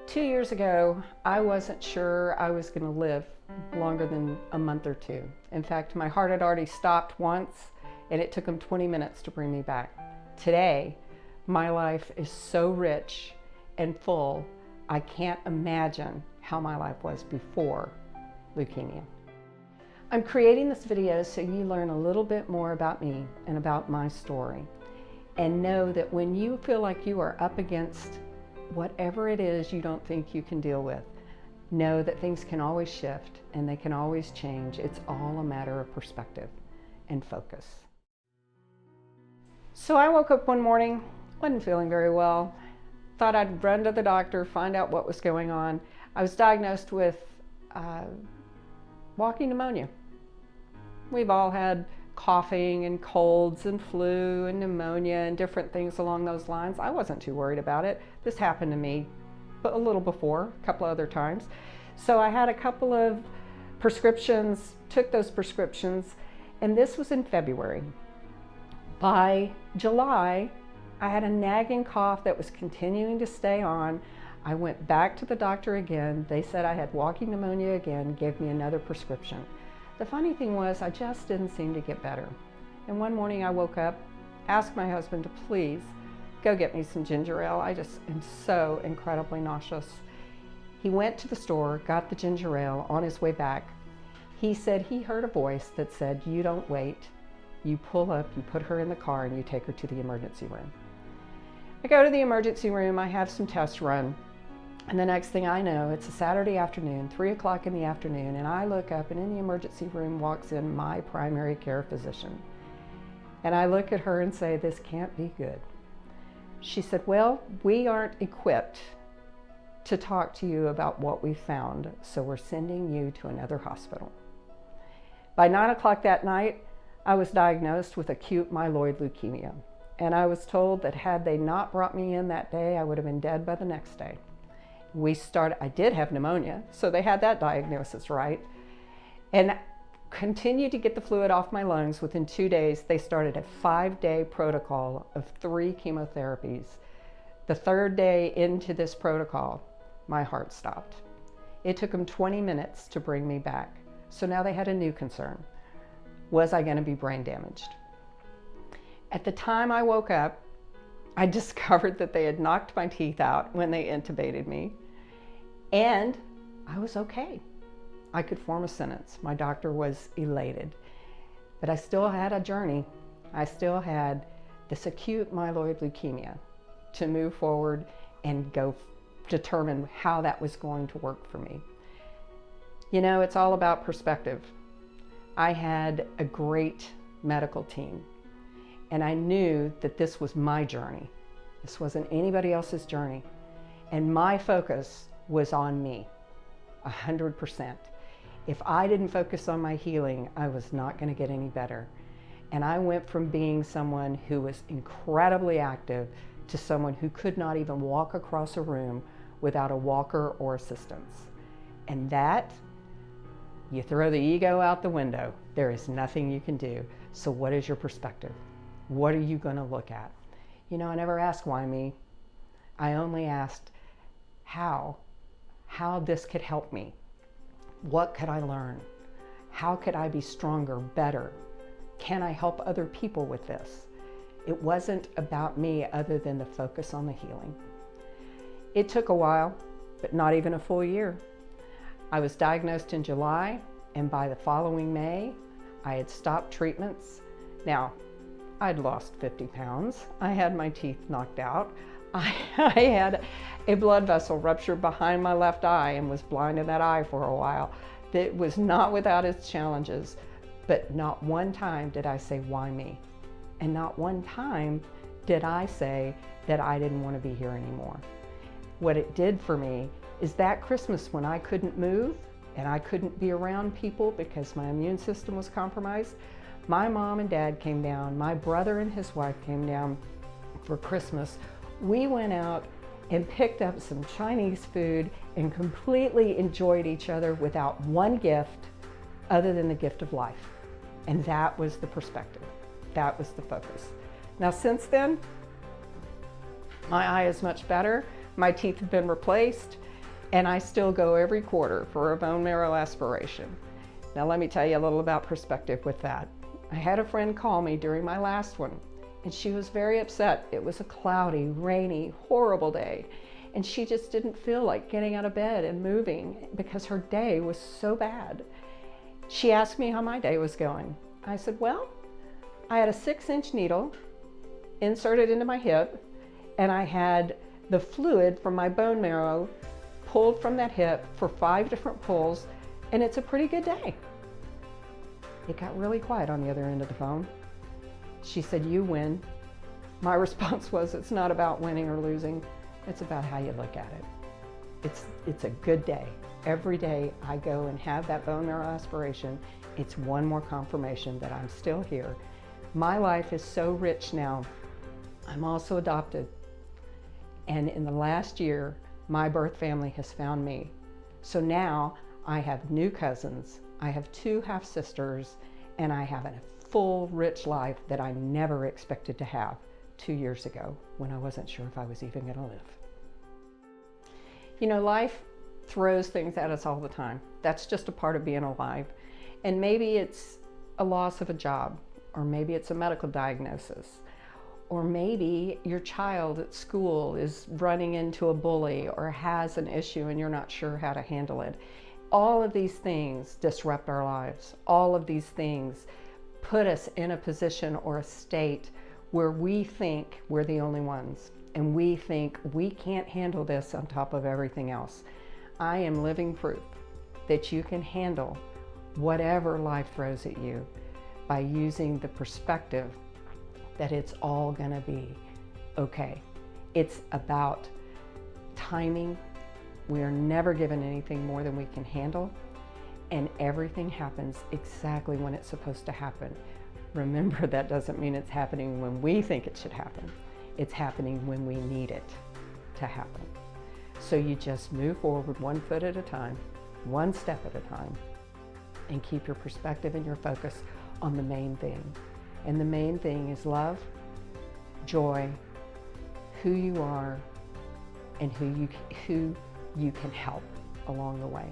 2 years ago, I wasn't sure I was going to live longer than a month or two. In fact, my heart had already stopped once, and it took them 20 minutes to bring me back. Today, my life is so rich and full, I can't imagine how my life was before leukemia. I'm creating this video so you learn a little bit more about me and about my story, and know that when you feel like you are up against whatever it is you don't think you can deal with, know that things can always shift and they can always change. It's all a matter of perspective and focus. So I woke up one morning, wasn't feeling very well. Thought I'd run to the doctor, find out what was going on. I was diagnosed with walking pneumonia. We've all had coughing and colds and flu and pneumonia and different things along those lines. I wasn't too worried about it. This happened to me a little before, a couple other times. So I had a couple of prescriptions, took those prescriptions, and this was in February. By July, I had a nagging cough that was continuing to stay on. I went back to the doctor again. They said I had walking pneumonia again, gave me another prescription. The funny thing was, I just didn't seem to get better. And one morning I woke up, asked my husband to please go get me some ginger ale. I just am so incredibly nauseous. He went to the store, got the ginger ale. On his way back, he said he heard a voice that said, "You don't wait. You pull up, you put her in the car, and you take her to the emergency room." I go to the emergency room, I have some tests run. And the next thing I know, it's a Saturday afternoon, 3 o'clock in the afternoon, and I look up and in the emergency room walks in my primary care physician. And I look at her and say, "This can't be good." She said, "Well, we aren't equipped to talk to you about what we found, so we're sending you to another hospital." By 9 o'clock that night, I was diagnosed with acute myeloid leukemia. And I was told that had they not brought me in that day, I would have been dead by the next day. I did have pneumonia, so they had that diagnosis right. And continued to get the fluid off my lungs. Within 2 days, they started a 5-day protocol of 3 chemotherapies. The 3rd day into this protocol, my heart stopped. It took them 20 minutes to bring me back. So now they had a new concern. Was I going to be brain damaged? At the time I woke up, I discovered that they had knocked my teeth out when they intubated me, and I was okay. I could form a sentence. My doctor was elated, but I still had a journey. I still had this acute myeloid leukemia to move forward and go determine how that was going to work for me. You know, it's all about perspective. I had a great medical team, and I knew that this was my journey. This wasn't anybody else's journey. And my focus was on me, 100%. If I didn't focus on my healing, I was not going to get any better. And I went from being someone who was incredibly active to someone who could not even walk across a room without a walker or assistance. And that, you throw the ego out the window. There is nothing you can do. So what is your perspective? What are you going to look at? You know, I never asked why me. I only asked how this could help me. What could I learn? How could I be stronger, better? Can I help other people with this? It wasn't about me other than the focus on the healing. It took a while, but not even a full year. I was diagnosed in July, and by the following May, I had stopped treatments. Now, I'd lost 50 pounds. I had my teeth knocked out. I had a blood vessel rupture behind my left eye and was blind in that eye for a while. It was not without its challenges, but not one time did I say, "Why me?" And not one time did I say that I didn't want to be here anymore. What it did for me is that Christmas, when I couldn't move and I couldn't be around people because my immune system was compromised, my mom and dad came down, my brother and his wife came down for Christmas. We went out and picked up some Chinese food and completely enjoyed each other without one gift other than the gift of life. And that was the perspective. That was the focus. Now, since then, my eye is much better. My teeth have been replaced. And I still go every quarter for a bone marrow aspiration. Now let me tell you a little about perspective with that. I had a friend call me during my last one, and she was very upset. It was a cloudy, rainy, horrible day, and she just didn't feel like getting out of bed and moving because her day was so bad. She asked me how my day was going. I said, well, I had a 6-inch needle inserted into my hip, and I had the fluid from my bone marrow pulled from that hip for 5 different pulls, and it's a pretty good day. It got really quiet on the other end of the phone. She said, you win. My response was, it's not about winning or losing. It's about how you look at it. It's a good day. Every day I go and have that bone marrow aspiration, it's one more confirmation that I'm still here. My life is so rich now. I'm also adopted. And in the last year, my birth family has found me. So now I have new cousins, I have 2 half-sisters, and I have a full, rich life that I never expected to have 2 years ago when I wasn't sure if I was even gonna live. You know, life throws things at us all the time. That's just a part of being alive. And maybe it's a loss of a job, or maybe it's a medical diagnosis, or maybe your child at school is running into a bully or has an issue and you're not sure how to handle it. All of these things disrupt our lives. All of these things put us in a position or a state where we think we're the only ones, and we think we can't handle this on top of everything else. I am living proof that you can handle whatever life throws at you by using the perspective that it's all gonna be okay. It's about timing. We are never given anything more than we can handle, and everything happens exactly when it's supposed to happen. Remember, that doesn't mean it's happening when we think it should happen. It's happening when we need it to happen. So you just move forward 1 foot at a time, 1 step at a time, and keep your perspective and your focus on the main thing. And the main thing is love, joy, who you are, and who you can help along the way.